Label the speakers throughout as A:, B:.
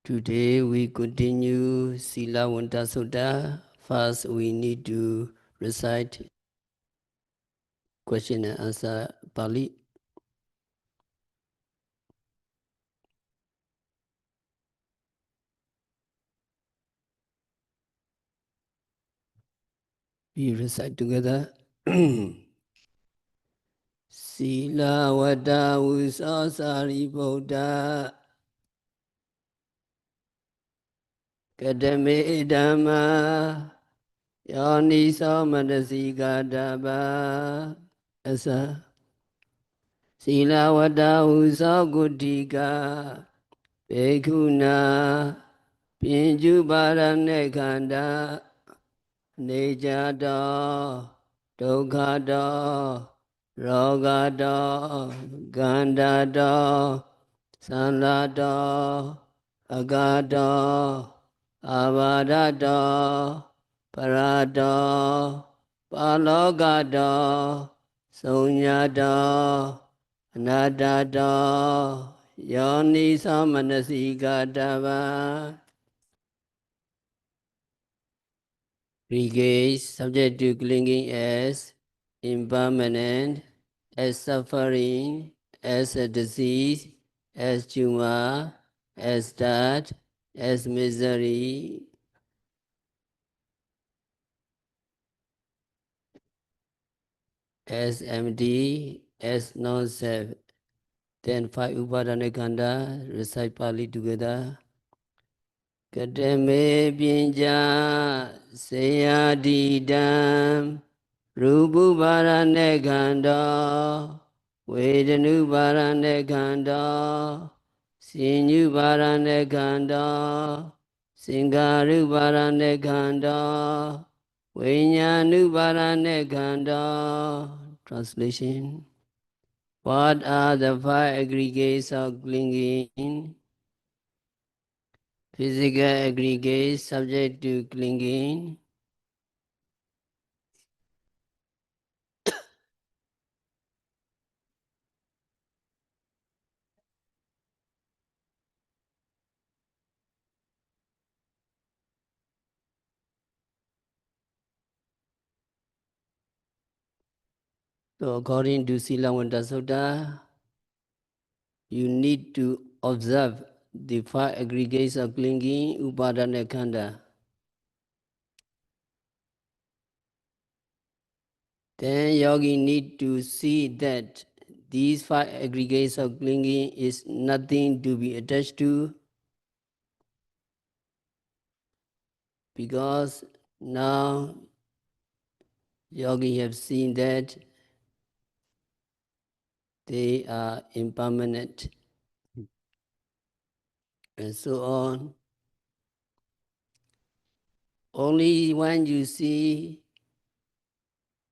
A: Today we continue Sila Wanta Sutta. First we need to recite question and answer Pali. We recite together. Sila Wata Usasari Buddha Kadame Dhamma Yoni Samanasika Dhamma Asa Sila Wata Usakutika Bhekkhuna Pinju Paranekanda Nejada Dogada Rogada Gandada Sanlada Agada Avadada Parada Palogada Sunyada Anadada Yoni Samanasigadava Regains subject to clinging as impermanent, as suffering, as a disease, as tumor, as death, as misery, as empty, as non-self. Then five Upadana Kanda, recite Pali together. Katame Pinja Seyadidam Rupu Paranekanda Vedanu Paranekanda Sinyu Paranekanda Singaru Paranekanda Vinyanu Paranekanda. Translation. What are the five aggregates of clinging? Physical aggregates subject to clinging. So according to Silamanta Sutta, you need to observe the five aggregates of clinging, upadana khanda. Then yogi need to see that these five aggregates of clinging is nothing to be attached to, because now yogi have seen that they are impermanent and so on. Only when you see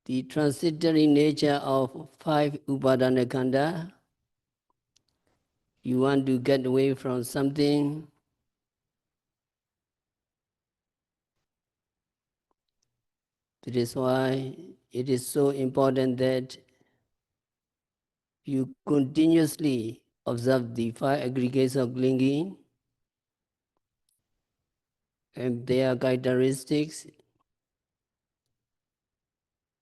A: the transitory nature of five upadana khanda, you want to get away from something, that is why it is so important that you continuously observe the five aggregates of clinging and their characteristics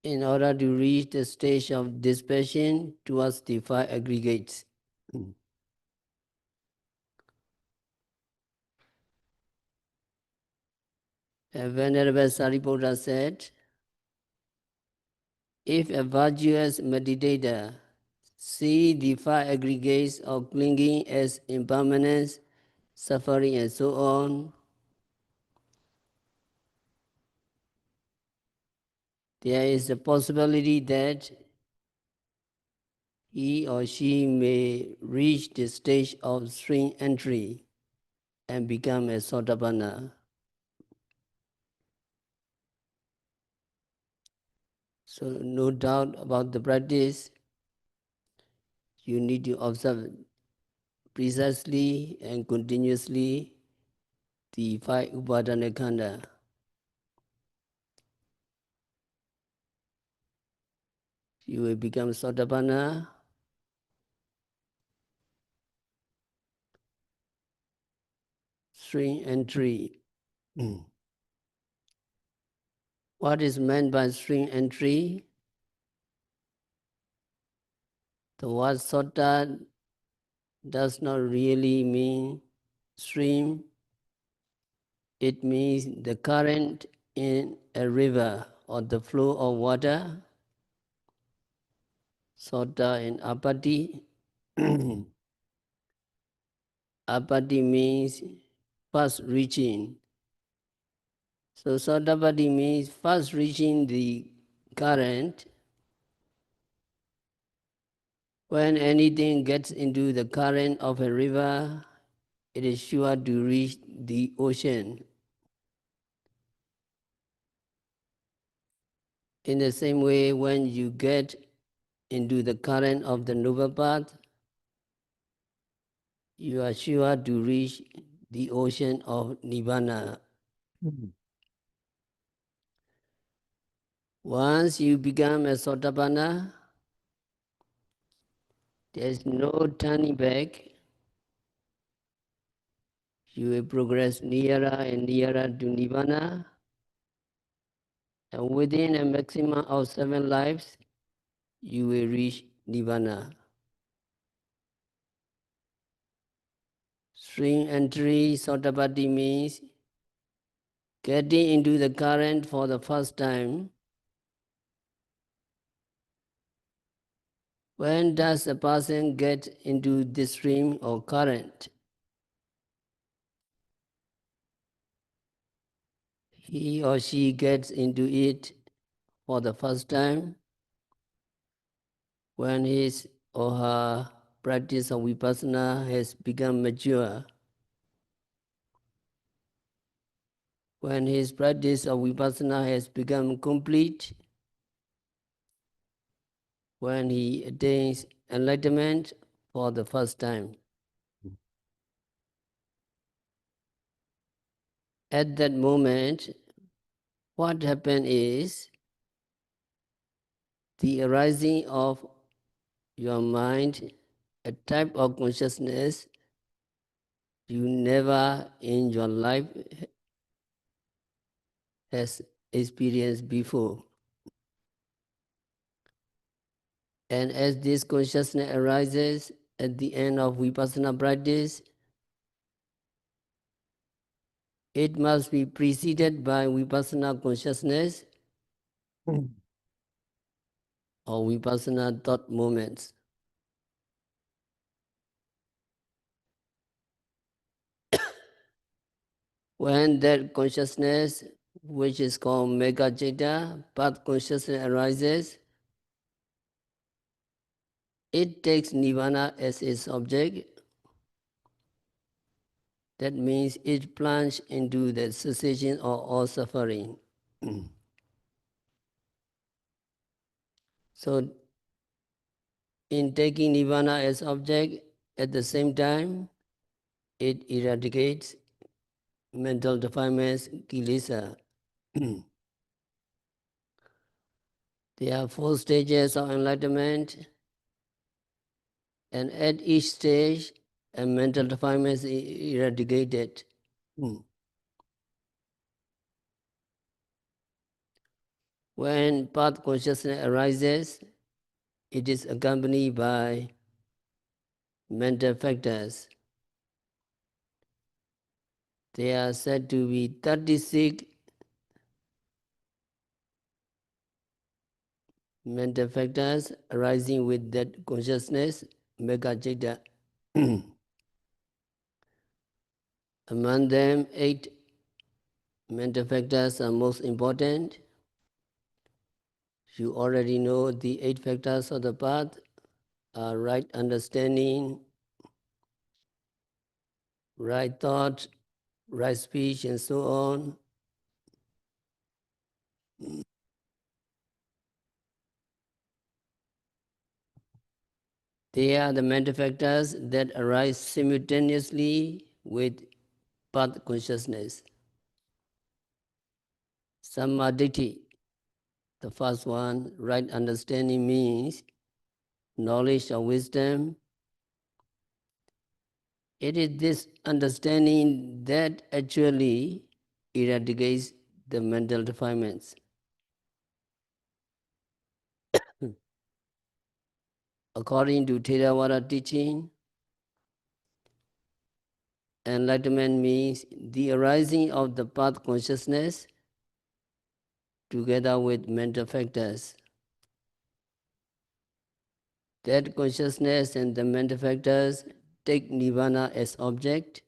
A: in order to reach the stage of dispassion towards the five aggregates. And Venerable Sariputta said, if a virtuous meditator see the five aggregates of clinging as impermanence, suffering and so on, there is a possibility that he or she may reach the stage of string entry and become a Sotapanna. So no doubt about the practice, you need to observe precisely and continuously the five Upadana Khanda. You will become Sotapanna. String entry. What is meant by string entry? The word sota does not really mean stream. It means the current in a river or the flow of water. Sota in apati. Apati means fast reaching. So Sotapatti means first reaching the current. When anything gets into the current of a river, it is sure to reach the ocean. In the same way, when you get into the current of the noble path, you are sure to reach the ocean of Nibbana. Once you become a Sotapanna, there is no turning back. You will progress nearer and nearer to Nibbana, and within a maximum of 7 lives, you will reach Nibbana. String entry Sotapatti means getting into the current for the first time. When does a person get into this stream or current? He or she gets into it for the first time when his or her practice of vipassana has become mature. When his practice of vipassana has become complete, when he attains enlightenment for the first time. At that moment, what happens is the arising of your mind, a type of consciousness you never in your life has experienced before. And as this consciousness arises at the end of vipassana practice, it must be preceded by vipassana consciousness or vipassana thought moments. When that consciousness, which is called mega citta, path consciousness arises, it takes nirvana as its object. That means it plunges into the cessation of all suffering. So, in taking nirvana as object, at the same time, it eradicates mental defilements, kilesa. There are 4 stages of enlightenment, and at each stage, a mental defilement is eradicated. When path consciousness arises, it is accompanied by mental factors. There are said to be 36 mental factors arising with that consciousness, mega citta. Among them, 8 mental factors are most important. You already know the 8 factors of the path are right understanding, right thought, right speech, and so on. They are the mental factors that arise simultaneously with path consciousness. Sammaditthi, the first one, right understanding means knowledge or wisdom It is this understanding that actually eradicates the mental defilements. According to Theravada teaching, enlightenment means the arising of the path consciousness together with mental factors. That consciousness and the mental factors take nirvana as object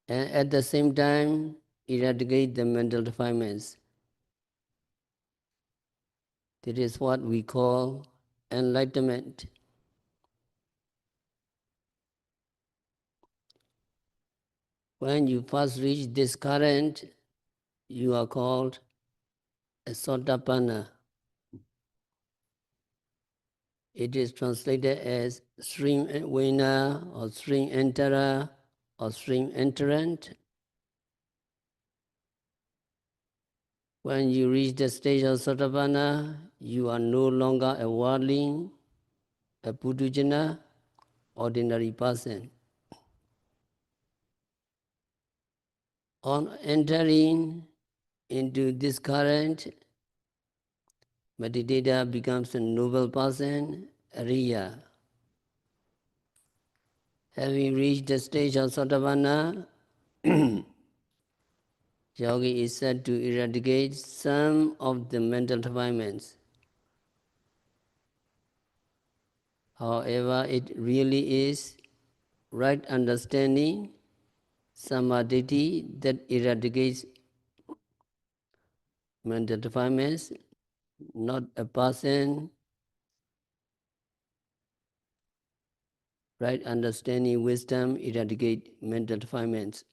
A: and at the same time eradicate the mental defilements. That is what we call enlightenment. When you first reach this current, you are called a Sotapanna. It is translated as stream winner or stream enterer or stream entrant. When you reach the stage of Sotapanna, you are no longer a worldling, a putujana, ordinary person. On entering into this current, meditator becomes a noble person, Ariya. Having reached the stage of Sotapanna, yogi is said to eradicate some of the mental defilements. However, it really is right understanding, samadhi, that eradicates mental defilements, not a person. Right understanding, wisdom, eradicate mental defilements.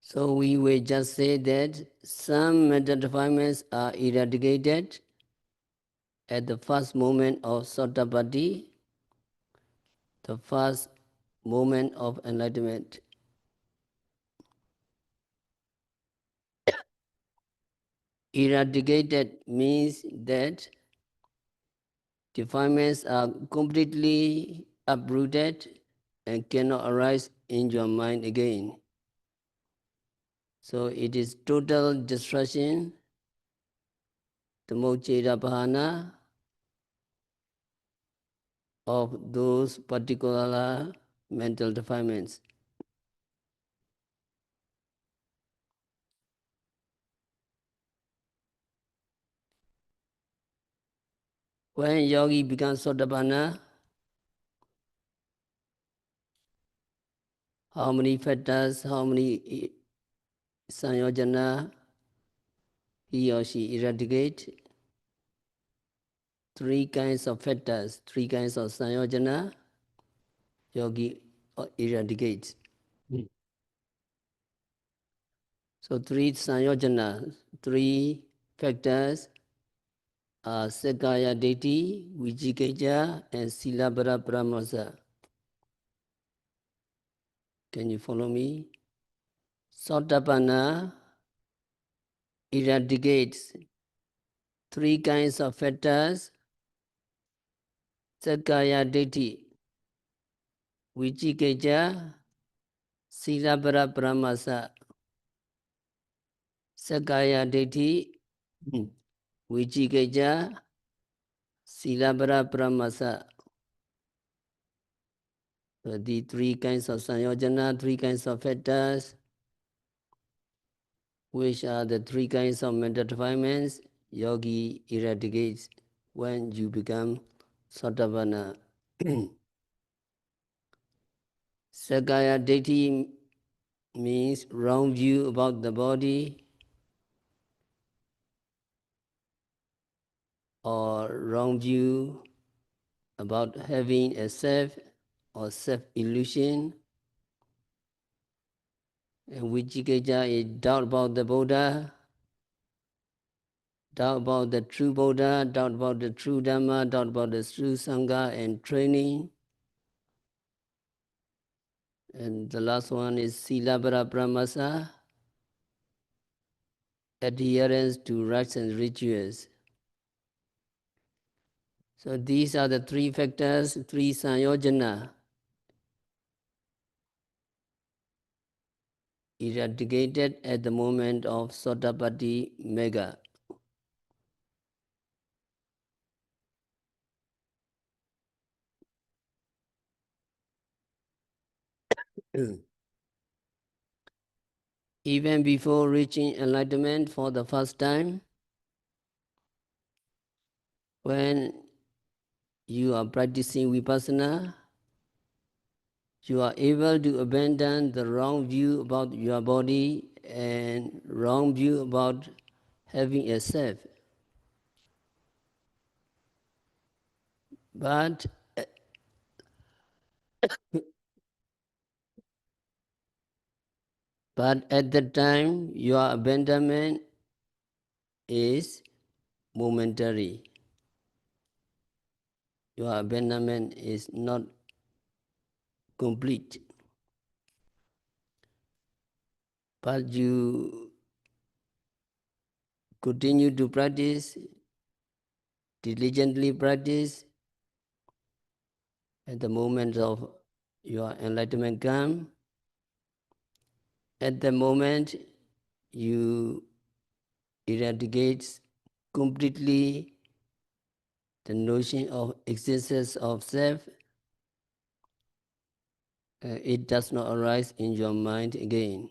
A: So we will just say that some mental defilements are eradicated at the first moment of Sotapatti, the first moment of enlightenment. Eradicated means that defilements are completely uprooted and cannot arise in your mind again. So it is total destruction, the mocheda bahana, of those particular mental defilements. When yogi becomes Sotapanna, how many fetters, how many sanyojana he or she eradicate? Three kinds of fetters, three kinds of sanyojana, yogi eradicates. So three sanyojana, three factors are Sakaya Deity, Vijikaja, and Silabhara Pramasa. Can you follow me? Sotapanna eradicates three kinds of fetters: Sakaya Deity, Vijikaja, Silabhara Pramasa. Sakaya Deity, Vijikaja, Silabhara Pramasa. So the three kinds of sanyojana, three kinds of fetters, which are the three kinds of mental defilements, yogi eradicates when you become Sotapanna. Sakaya Deity means wrong view about the body or wrong view about having a self or self-illusion. And Vijikaja is doubt about the Buddha, doubt about the true Buddha, doubt about the true Dhamma, doubt about the true Sangha and training. And the last one is Silabhara Pramasa, adherence to rites and rituals. So these are the three factors, three sanyojana, eradicated at the moment of Sotapatti Mega. Even before reaching enlightenment for the first time, when you are practicing vipassana, you are able to abandon the wrong view about your body and wrong view about having a self. But at that time, your abandonment is momentary. Your abandonment is not complete. But you continue to practice, diligently practice. At the moment of your enlightenment come, at the moment you eradicate completely the notion of existence of self. It does not arise in your mind again.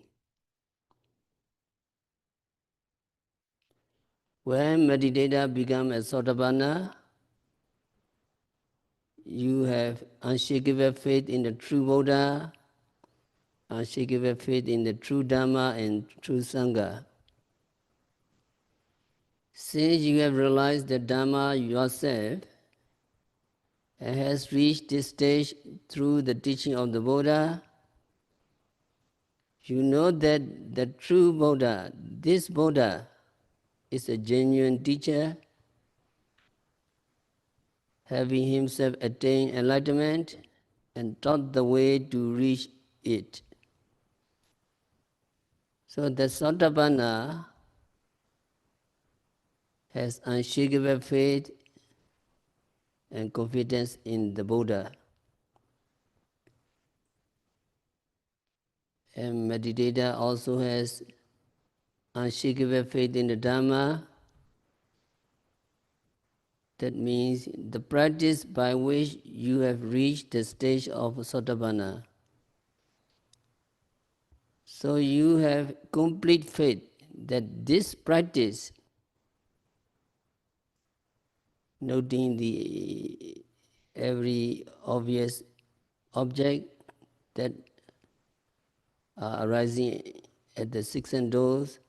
A: When meditator becomes a Sotapanna, you have unshakable faith in the true Buddha, unshakable faith in the true Dhamma and true Sangha. Since you have realized the Dhamma yourself and has reached this stage through the teaching of the Buddha, you know that the true Buddha, this Buddha, is a genuine teacher, having himself attained enlightenment and taught the way to reach it. So the Sotapanna has unshakable faith and confidence in the Buddha. And meditator also has unshakable faith in the Dhamma. That means the practice by which you have reached the stage of Sotapanna. So you have complete faith that this practice, noting the every obvious object that are arising at the six and doors,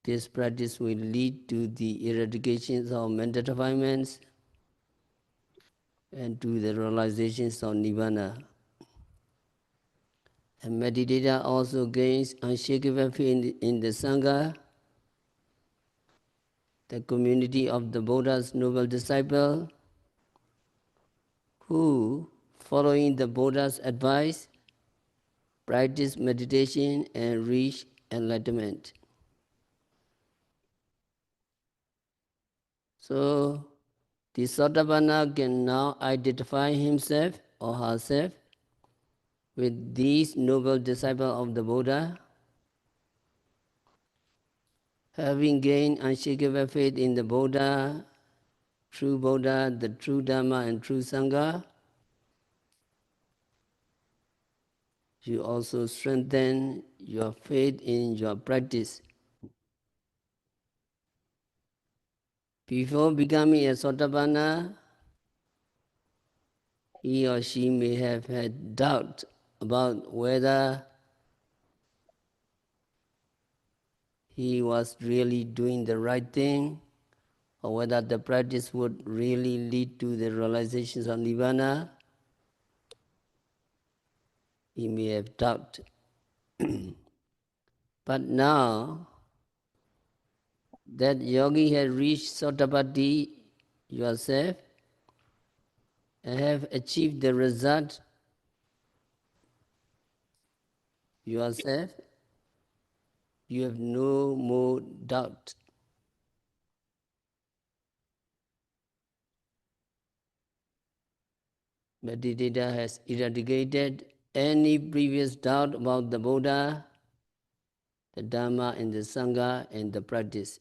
A: this practice will lead to the eradication of mental defilements and to the realizations of Nibbana. And meditator also gains unshakable faith in the Sangha, the community of the Buddha's noble disciple, who, following the Buddha's advice, practice meditation and reach enlightenment. So, the Sotapanna can now identify himself or herself with these noble disciples of the Buddha, having gained unshakable faith in the Buddha, the true Dhamma and true Sangha. You also strengthen your faith in your practice. Before becoming a Sotapanna, he or she may have had doubt about whether he was really doing the right thing or whether the practice would really lead to the realizations of Nibbana. He may have doubt. But now that yogi has reached Sotapatti yourself and have achieved the result yourself, you have no more doubt. meditator has eradicated any previous doubt about the Buddha, the Dharma, and the Sangha, and the practice.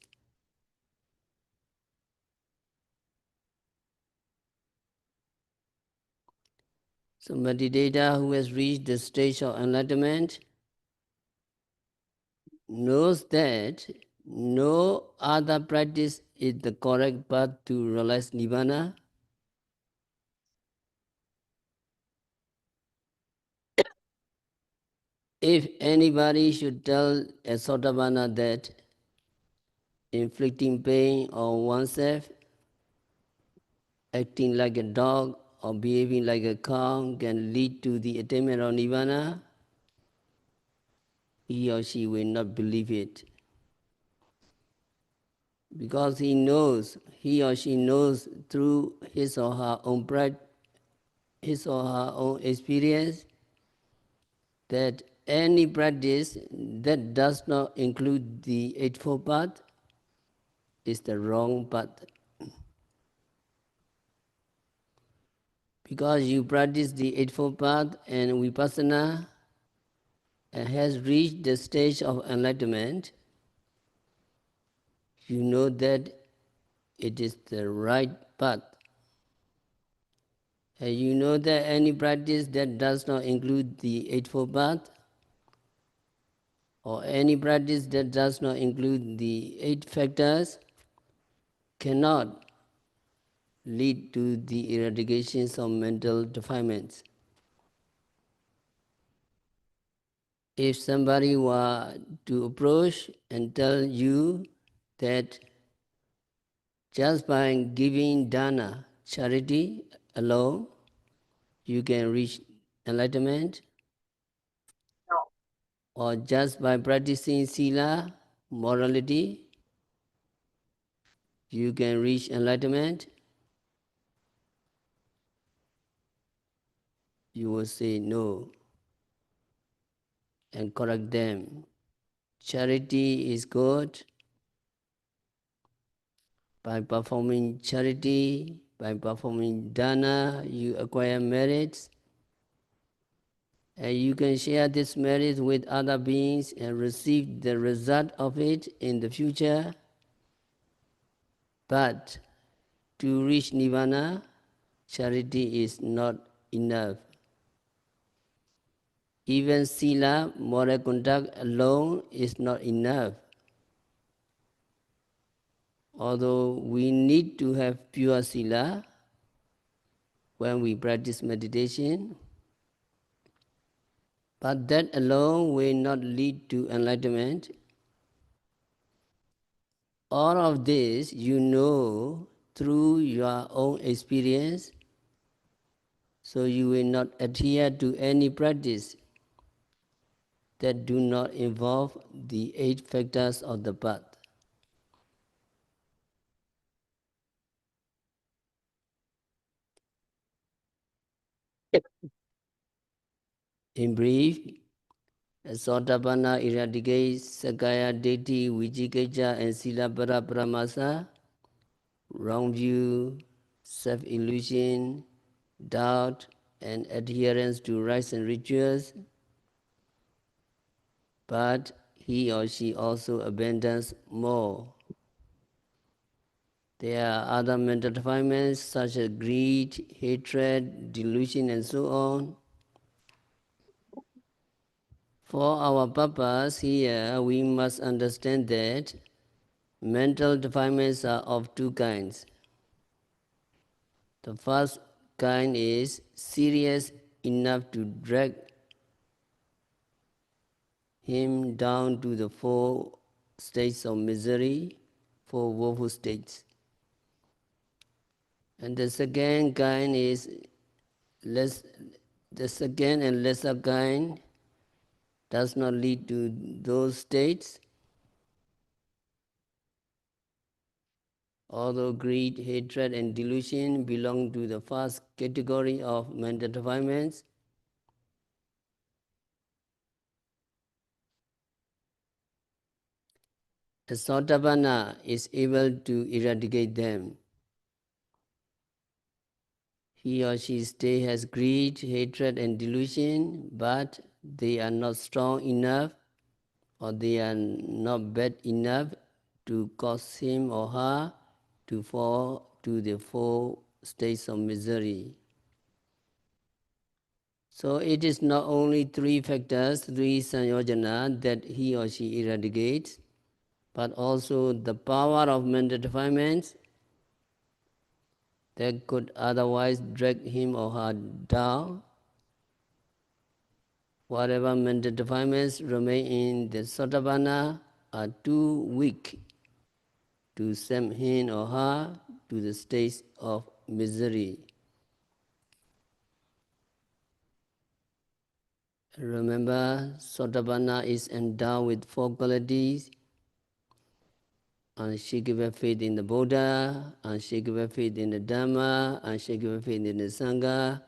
A: So meditator who has reached the stage of enlightenment knows that no other practice is the correct path to realize Nibbana. If anybody should tell a Sotapanna that inflicting pain on oneself, acting like a dog, or behaving like a cow can lead to the attainment of Nibbana, he or she will not believe it. Because he or she knows through his or her own his or her own experience that any practice that does not include the Eightfold Path is the wrong path. Because you practice the Eightfold Path and Vipassana and has reached the stage of enlightenment, you know that it is the right path. And you know that any practice that does not include the Eightfold Path, or any practice that does not include the 8 factors, cannot lead to the eradications of mental defilements. If somebody were to approach and tell you that just by giving dana, charity alone, you can reach enlightenment, or just by practicing sila, morality, you can reach enlightenment, you will say no and correct them. Charity is good. By performing charity, by performing dana, you acquire merits, and you can share this merit with other beings and receive the result of it in the future. But to reach Nibbana, charity is not enough. Even sila, moral conduct alone is not enough. Although we need to have pure sila when we practice meditation, but that alone will not lead to enlightenment. All of this you know through your own experience, so you will not adhere to any practice that do not involve the 8 factors of the path. In brief, Sotapanna eradicates Sakaya Detti, Vijikiccha, and Silapara Paramasa, wrong view, self-illusion, doubt, and adherence to rites and rituals, but he or she also abandons more. There are other mental defilements such as greed, hatred, delusion, and so on. For our purpose here, we must understand that mental defilements are of 2 kinds. The first kind is serious enough to drag him down to the 4 states of misery, 4 woeful states. And the second kind is the second and lesser kind does not lead to those states. Although greed, hatred, and delusion belong to the first category of mental defilements, a Sotapanna is able to eradicate them. he or she still has greed, hatred and delusion, but they are not strong enough or they are not bad enough to cause him or her to fall to the four states of misery. So it is not only three factors, three sanyojana, that he or she eradicates, but also the power of mental defilements that could otherwise drag him or her down. Whatever mental defilements remain in the Sotapanna are too weak to send him or her to the state of misery. Remember, Sotapanna is endowed with four qualities: unshakable faith in the Buddha, unshakable faith in the Dhamma, unshakable faith in the Sangha,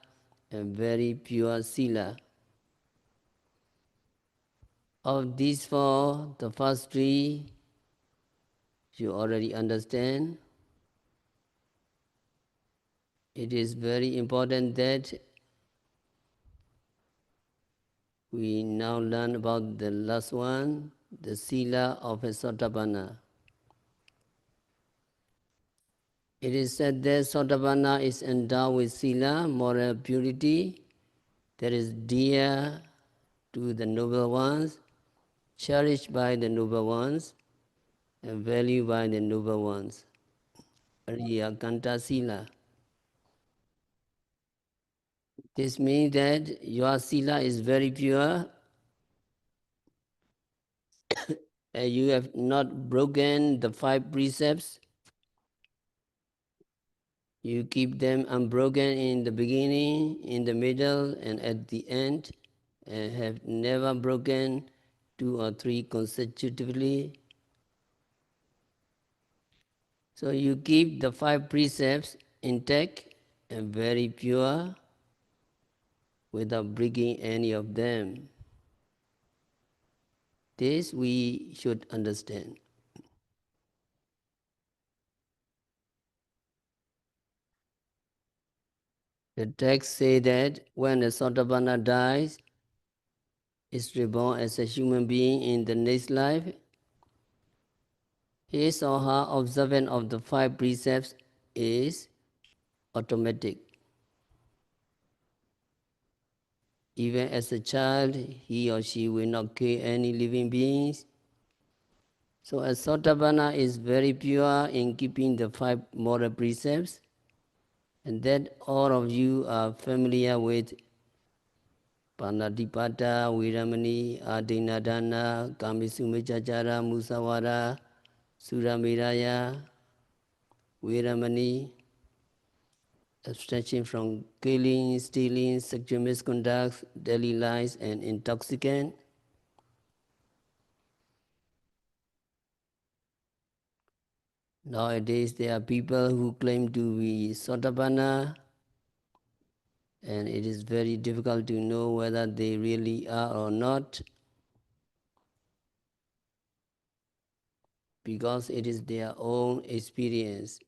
A: and very pure sila. Of these four, the first three you already understand. It is very important that we now learn about the last one, the sila of a Sotapanna. It is said that Sotapanna is endowed with sila, moral purity, that is dear to the noble ones, cherished by the noble ones, and valued by the noble ones. Ariya Kanta Sila. This means that your sila is very pure and you have not broken the five precepts. You keep them unbroken in the beginning, in the middle, and at the end, and have never broken two or three consecutively. So you keep the five precepts intact and very pure without breaking any of them. This we should understand. The text says that when a Sotapanna dies, is reborn as a human being in the next life, his or her observance of the five precepts is automatic. Even as a child, he or she will not kill any living beings. So a Sotapanna is very pure in keeping the five moral precepts, and that all of you are familiar with Panatipata, Viramani, Adinadana, Kamisumechachara, Musawara, Suramiraya, Viramani, abstention from killing, stealing, sexual misconduct, daily lies, and intoxicant. Nowadays, there are people who claim to be Sotapanna, and it is very difficult to know whether they really are or not, because it is their own experience.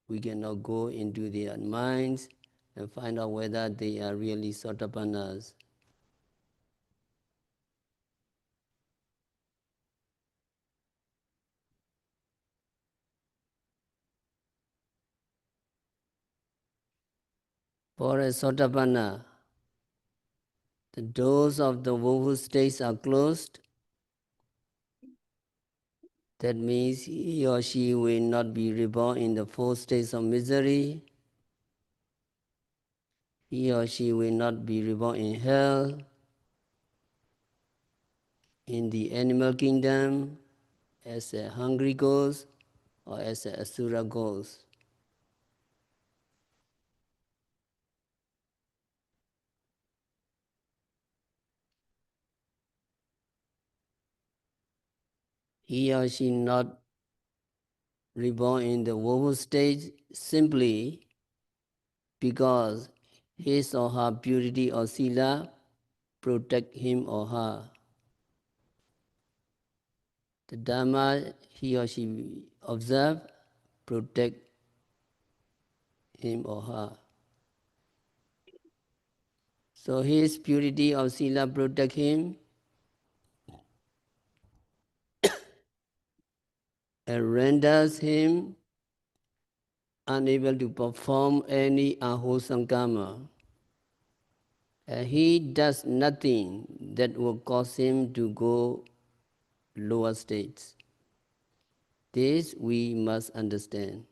A: We cannot go into their minds and find out whether they are really Sotapannas. For a Sotapanna, the doors of the woeful states are closed. That means he or she will not be reborn in the four states of misery. He or she will not be reborn in hell, in the animal kingdom, as a hungry ghost, or as an asura ghost. He or she not reborn in the woeful state simply because his or her purity or sila protect him or her. The Dharma he or she observe protect him or her. So his purity of sila protect him and renders him unable to perform any unwholesome karma. And he does nothing that will cause him to go lower states. This we must understand.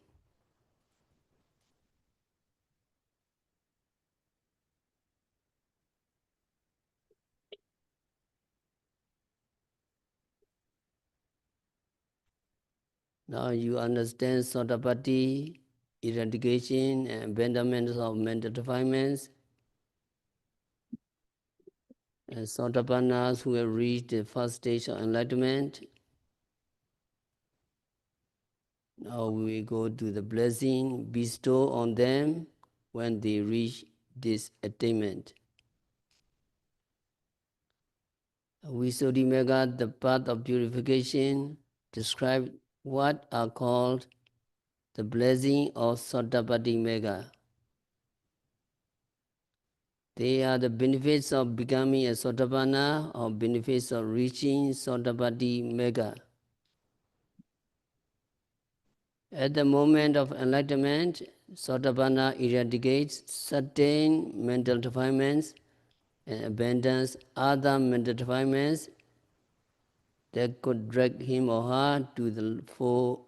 A: Now you understand Sotapatti, eradication and abandonment of mental defilements, and Sotapannas who have reached the first stage of enlightenment. Now we go to the blessing bestowed on them when they reach this attainment. Visuddhimagga, the path of purification, describe what are called the blessing of Sotapatti Mega. They are the benefits of becoming a Sotapanna or benefits of reaching Sotapatti Mega. At the moment of enlightenment, Sotapanna eradicates certain mental defilements and abandons other mental defilements that could drag him or her to the four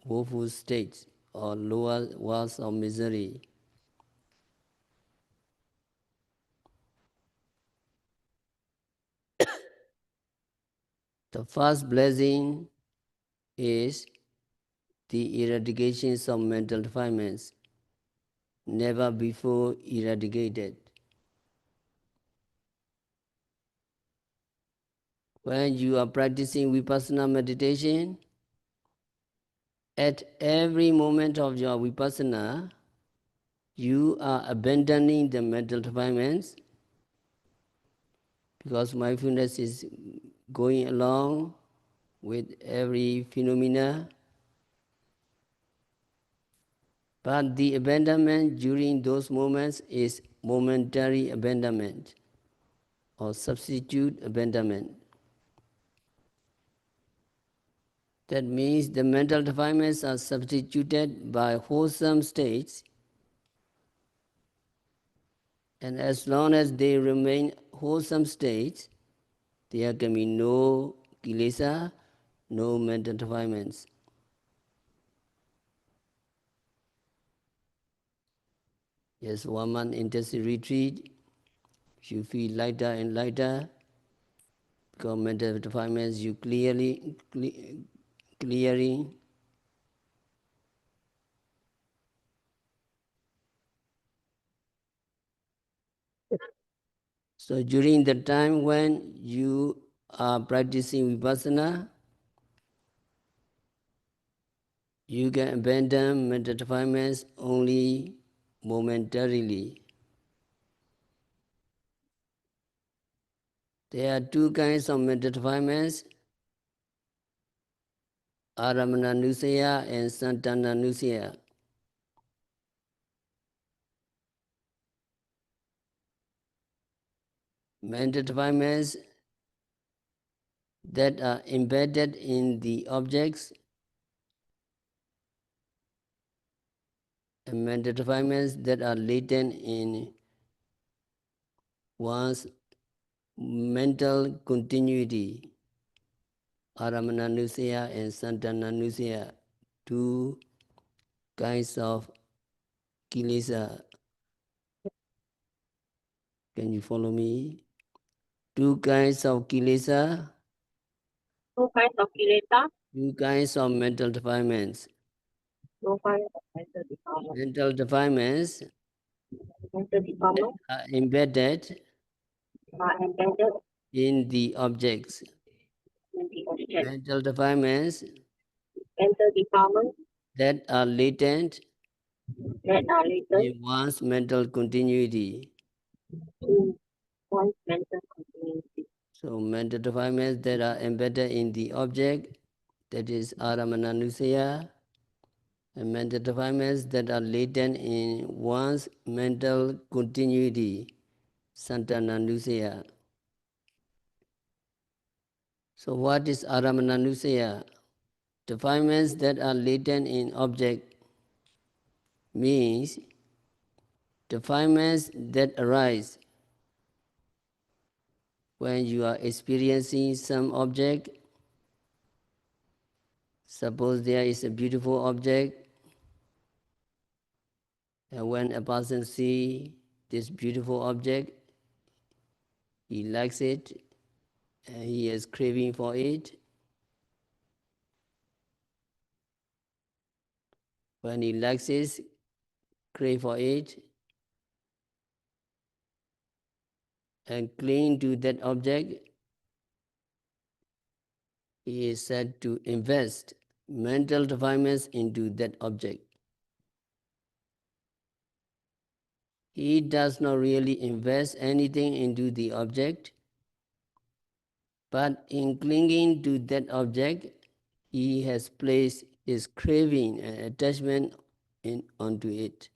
A: woeful states or lower worlds of misery. The first blessing is the eradication of mental defilements, never before eradicated. When you are practicing vipassana meditation, at every moment of your vipassana, you are abandoning the mental defilements because mindfulness is going along with every phenomena. But the abandonment during those moments is momentary abandonment or substitute abandonment. That means the mental defilements are substituted by wholesome states, and as long as they remain wholesome states, there can be no kilesa, no mental defilements. Yes, 1 month intensive retreat, you feel lighter and lighter because mental defilements you clearing. So during the time when you are practicing vipassana, you can abandon mental defilements only momentarily. There are two kinds of mental defilements, Aramananusaya and Santananusaya. Mental defilements that are embedded in the objects and mental defilements that are latent in one's mental continuity. Aramananusaya and Santananusaya, two kinds of kilesa. Can you follow me? Two kinds of kilesa,
B: Two kinds of kilesa,
A: two kinds of mental defilements.
B: two kinds of mental defilement.
A: Mental defilements
B: Mental defilement
A: are embedded
B: are embedded
A: in the objects.
B: in the object.
A: Mental defilements
B: Mental defilement
A: that are latent
B: that are latent
A: in one's mental continuity.
B: in one's mental continuity.
A: So mental defilements that are embedded in the object, that is Aramananusaya, and mental defilements that are latent in one's mental continuity, Santananusaya. So what is Aramananusaya? Defilements that are latent in object means defilements that arise when you are experiencing some object. Suppose there is a beautiful object, and when a person sees this beautiful object, he likes it, and he is craving for it. When he likes it, crave for it, and cling to that object, he is said to invest mental defilements into that object. He does not really invest anything into the object, but in clinging to that object, he has placed his craving and attachment onto it.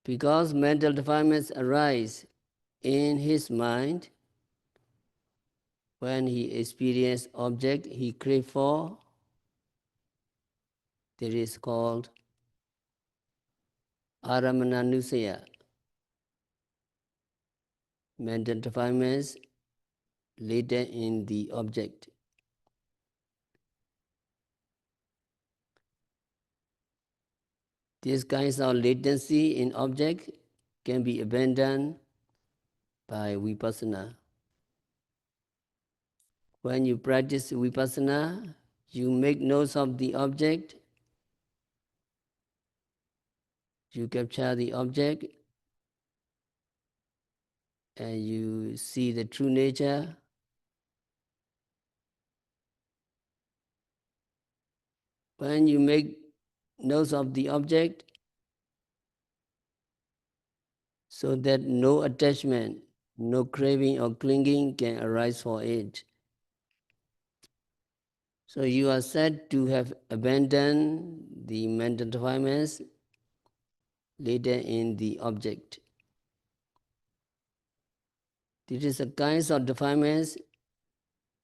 A: Because mental defilements arise in his mind when he experiences object he craves for, that is called Aramananusaya, mental defilements later in the object. These kinds of latency in object can be abandoned by vipassana. When you practice vipassana, you make notes of the object, you capture the object, and you see the true nature. When you make notes of the object, so that no attachment, no craving or clinging can arise for it. So you are said to have abandoned the mental defilements later in the object. This is a kind of defilements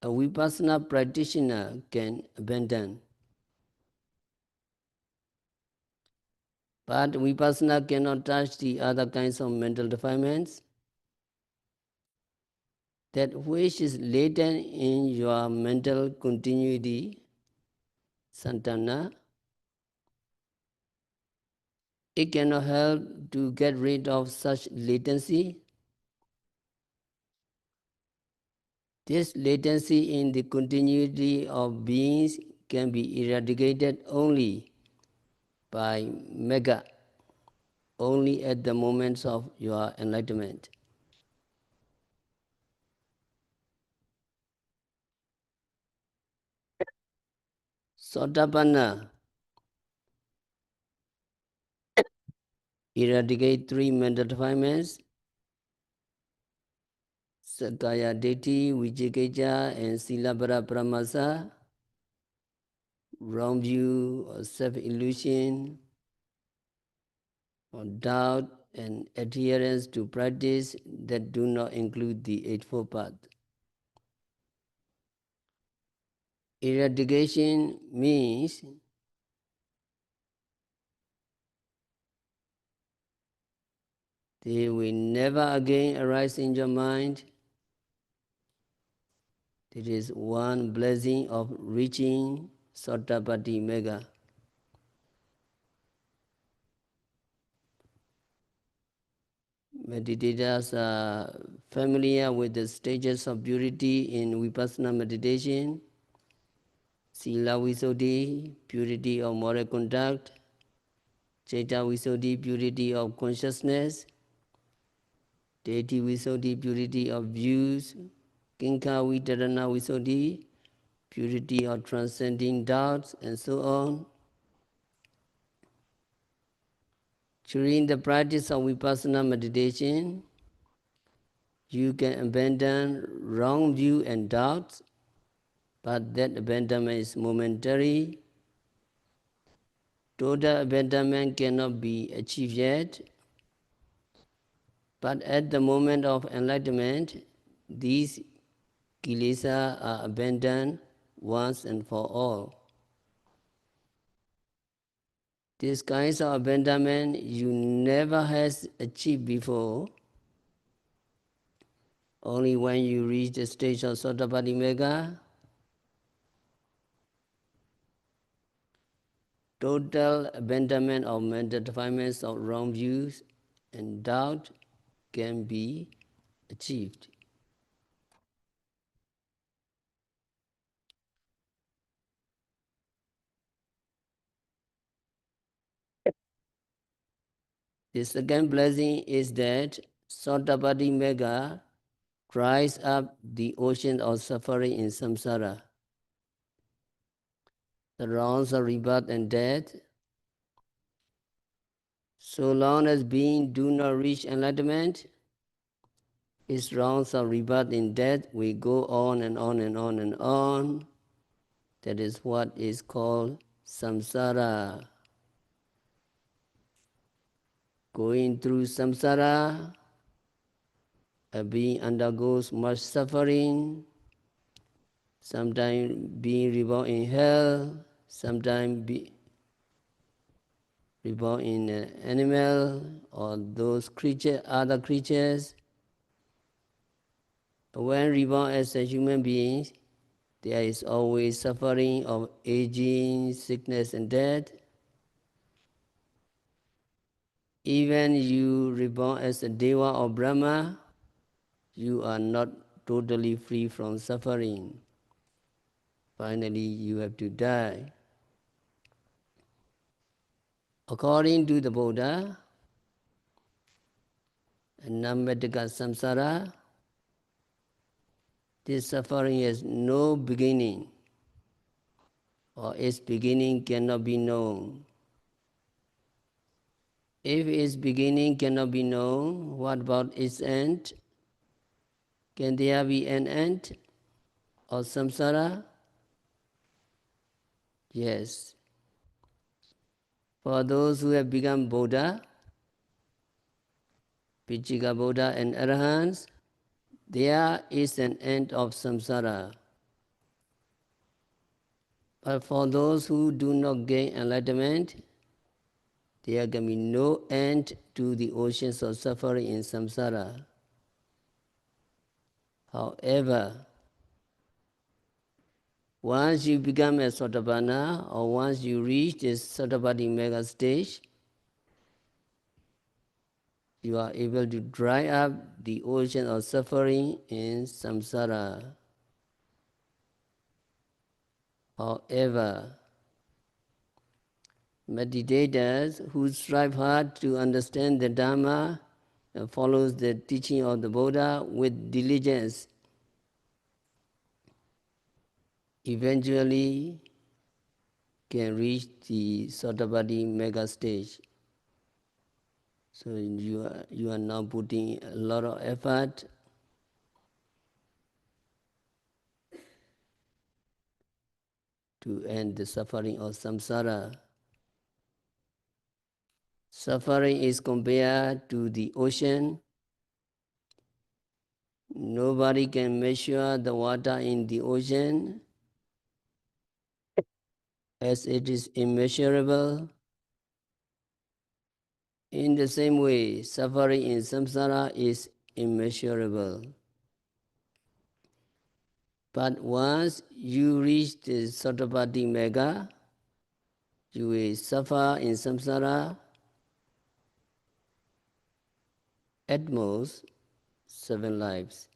A: a vipassana practitioner can abandon. But vipassana cannot touch the other kinds of mental defilements. That which is latent in your mental continuity, santana, it cannot help to get rid of such latency. This latency in the continuity of beings can be eradicated only by mega, only at the moments of your enlightenment. Sotapanna eradicate three mental defilements: Sakaya Ditti, Vijikaja, and Silabhara Pramasa, wrong view or self-illusion or doubt and adherence to practice that do not include the Eightfold Path. Eradication means they will never again arise in your mind. It is one blessing of reaching Sotapatti Mega. Meditators are familiar with the stages of purity in Vipassana meditation: Sila Visuddhi, purity of moral conduct; Citta Visuddhi, purity of consciousness; Deity Visuddhi, purity of views; Kinka Vitarana Visuddhi, purity of transcending doubts, and so on. During the practice of Vipassana meditation, you can abandon wrong view and doubts, but that abandonment is momentary. Total abandonment cannot be achieved yet, but at the moment of enlightenment, these kilesa are abandoned once and for all. These kinds of abandonment you never has achieved before. Only when you reach the stage of Sotapatti Mega, total abandonment of mental defilements of wrong views and doubt can be achieved. The second blessing is that Sotapatti Mega dries up the ocean of suffering in samsara. The rounds of rebirth and death, so long as beings do not reach enlightenment, its rounds of rebirth in death will go on and on and on and on. That is what is called samsara. Going through samsara, a being undergoes much suffering, sometimes being reborn in hell, sometimes be reborn in an animal or those creatures, other creatures. When reborn as a human being, there is always suffering of aging, sickness, and death. Even you reborn as a Deva or Brahma, you are not totally free from suffering. Finally, you have to die. According to the Buddha, Namatika samsara, this suffering has no beginning, or its beginning cannot be known. If its beginning cannot be known, what about its end? Can there be an end of samsara? Yes. For those who have become Buddha, Pichika Buddha and Arahants, there is an end of samsara. But for those who do not gain enlightenment, there can be no end to the oceans of suffering in samsara. However, once you become a Sotapanna, or once you reach this Sotapatti mega stage, you are able to dry up the ocean of suffering in samsara. However, meditators who strive hard to understand the Dhamma and follows the teaching of the Buddha with diligence eventually can reach the Sotapatti mega stage. So you are now putting a lot of effort to end the suffering of samsara. Suffering is compared to the ocean. Nobody can measure the water in the ocean as it is immeasurable. In the same way, suffering in samsara is immeasurable. But once you reach the Sotapatti Mega, you will suffer in samsara at most 7 lives.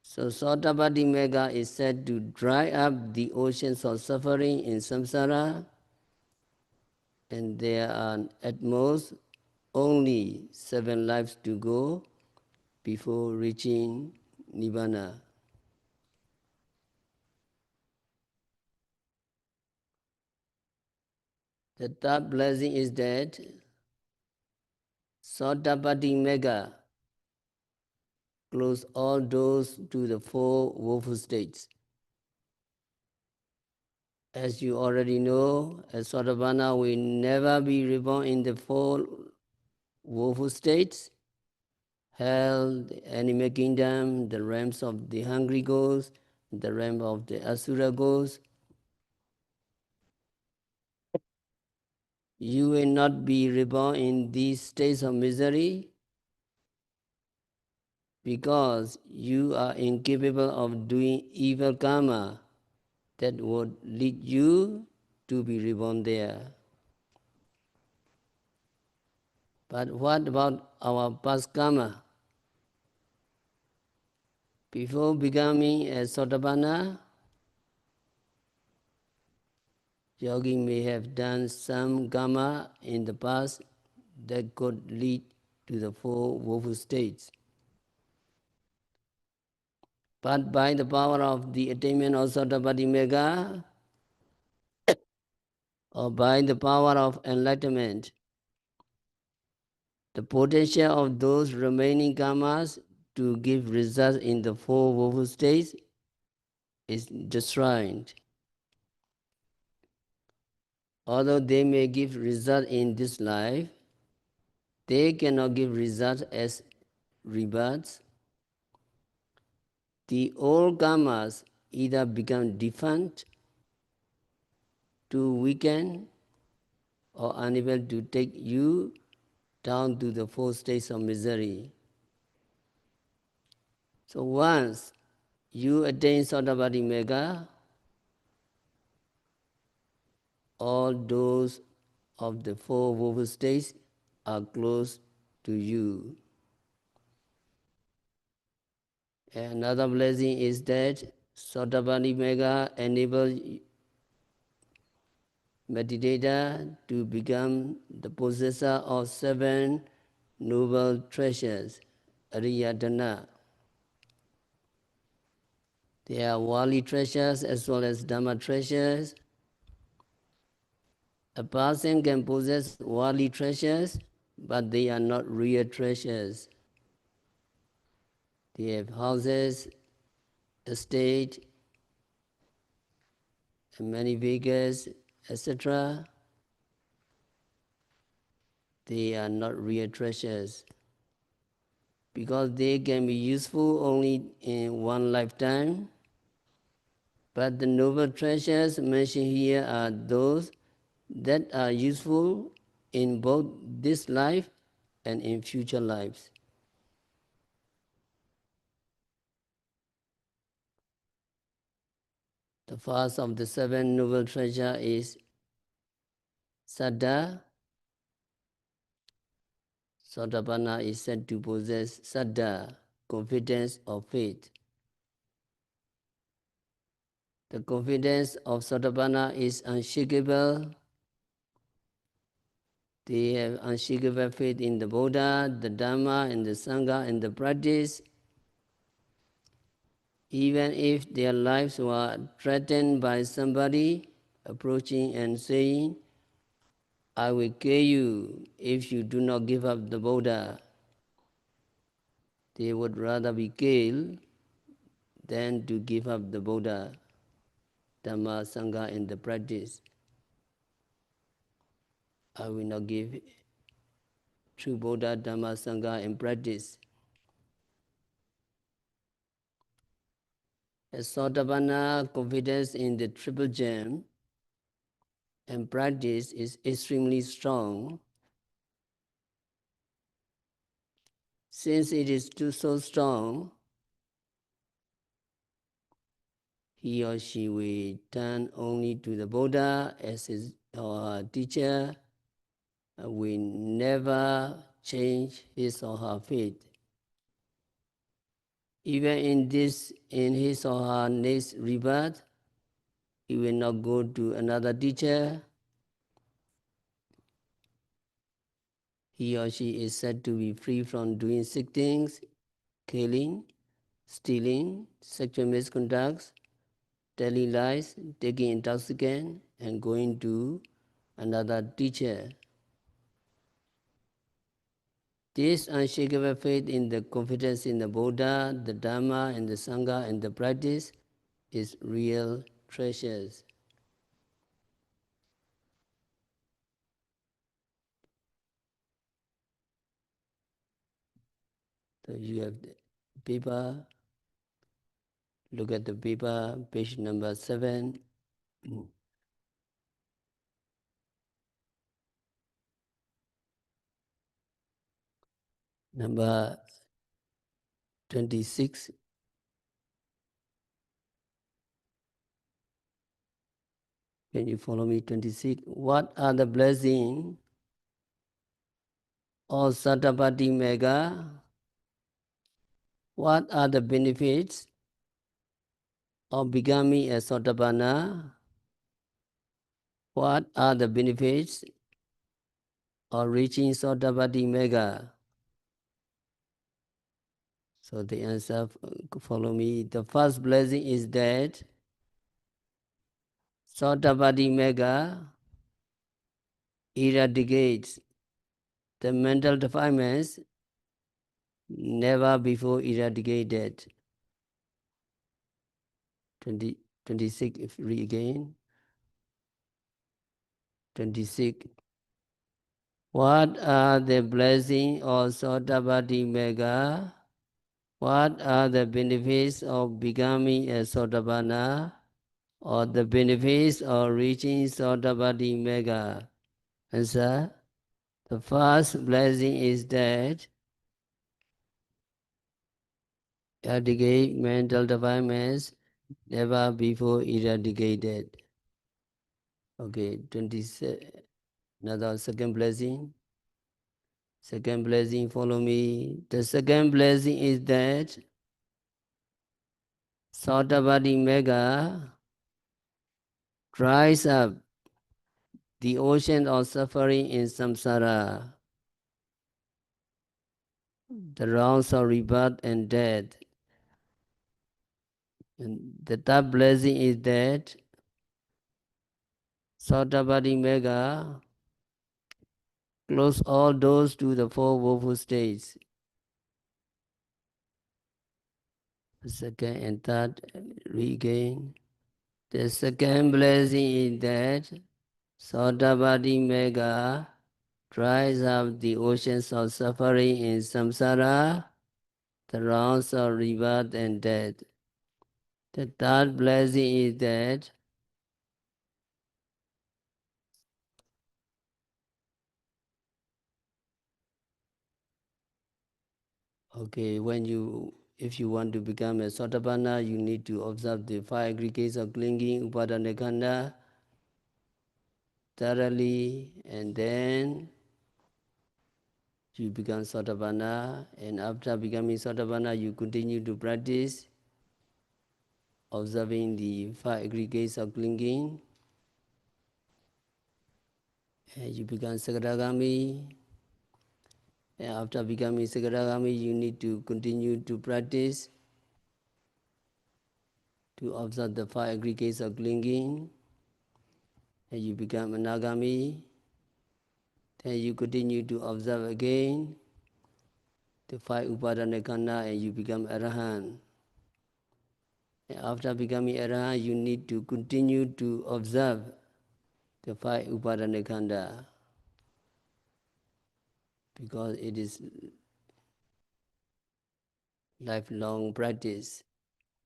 A: So Sotapatti Mega is said to dry up the oceans of suffering in samsara, and there are at most only 7 lives to go before reaching Nibbana. The third blessing is that Sotapatti Mega close all doors to the 4 woeful states. As you already know, as Sotapanna will never be reborn in the four woeful states: hell, the animal kingdom, the realms of the hungry ghosts, the realm of the asura ghosts. You will not be reborn in these states of misery because you are incapable of doing evil karma that would lead you to be reborn there. But what about our past karma? Before becoming a Sotapanna, yogi may have done some karma in the past that could lead to the four woeful states. But by the power of the attainment of Sotapatti Mega, or by the power of enlightenment, the potential of those remaining karmas to give results in the four woeful states is destroyed. Although they may give result in this life, they cannot give result as rebirths. The old karmas either become defunct, too weakened, or unable to take you down to the four states of misery. So once you attain Sotapatti Mega, all doors of the four woeful states are closed to you. Another blessing is that Sotapatti Mega enables meditator to become the possessor of seven noble treasures, Ariyadana. They are worldly treasures as well as Dhamma treasures. A person can possess worldly treasures, but they are not real treasures. They have houses, estate, and many vehicles, etc. They are not real treasures because they can be useful only in one lifetime. But the noble treasures mentioned here are those that are useful in both this life and in future lives. The first of the seven noble treasure is Saddha. Sotapanna is said to possess Saddha, confidence or faith. The confidence of Sotapanna is unshakable. They have unshakable faith in the Buddha, the Dhamma, and the Sangha, and the practice. Even if their lives were threatened by somebody approaching and saying, I will kill you if you do not give up the Buddha, they would rather be killed than to give up the Buddha, Dhamma, Sangha, and the practice. I will not give true Buddha, Dhamma, Sangha, and practice. As Sotapanna, confidence in the triple gem and practice is extremely strong. Since it is too so strong, he or she will turn only to the Buddha as his or her teacher, will never change his or her faith. Even in his or her next rebirth, he will not go to another teacher. He or she is said to be free from doing sick things, killing, stealing, sexual misconducts, telling lies, taking intoxicant, and going to another teacher. This unshakable faith in the confidence in the Buddha, the Dhamma, and the Sangha and the practice is real treasures. So you have the paper. Look at the paper, page number 7. Number 26. Can you follow me? 26. What are the blessings of Sotapatti Mega? What are the benefits of becoming a Sotapanna? What are the benefits of reaching Sotapatti Mega? So the answer, follow me. The first blessing is that Sotapatti Mega eradicates the mental defilements never before eradicated. 20, 26, if read again. 26. What are the blessings of Sotapatti Mega? What are the benefits of becoming a Sotapanna? Or the benefits of reaching Sotapatti Mega? Answer. The first blessing is that eradicate mental defilements never before eradicated. Okay, 27. Another second blessing. Second blessing, follow me. The second blessing is that Sotapatti Mega dries up the ocean of suffering in samsara, the rounds of rebirth and death. And the third blessing is that Sotapatti Mega close all doors to the four woeful states. The second and third regain. The second blessing is that Sotapatti Mega dries up the oceans of suffering in samsara, the rounds of rebirth and death. The third blessing is that okay, if you want to become a Sotapanna, you need to observe the 5 aggregates of clinging, Upadana thoroughly, and then you become Sotapanna. And after becoming Sotapanna, you continue to practice observing the 5 aggregates of clinging. And you become Sagadagami. And after becoming Sagadagami, you need to continue to practice to observe the 5 aggregates of clinging. And you become Anagami. Then you continue to observe again the 5 Upadana Khanda and you become Arahant. And after becoming Arahant, you need to continue to observe the 5 Upadana Khanda because it is lifelong practice.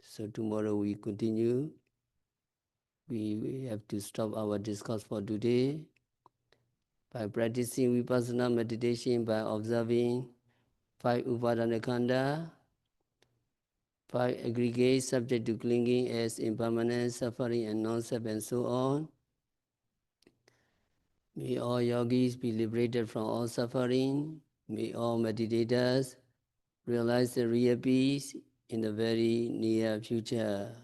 A: So tomorrow we continue. We have to stop our discourse for today by practicing Vipassana meditation by observing 5 Upadana Khanda, 5 aggregates subject to clinging as impermanent, suffering and non-self and so on. May all yogis be liberated from all suffering. May all meditators realize the real peace in the very near future.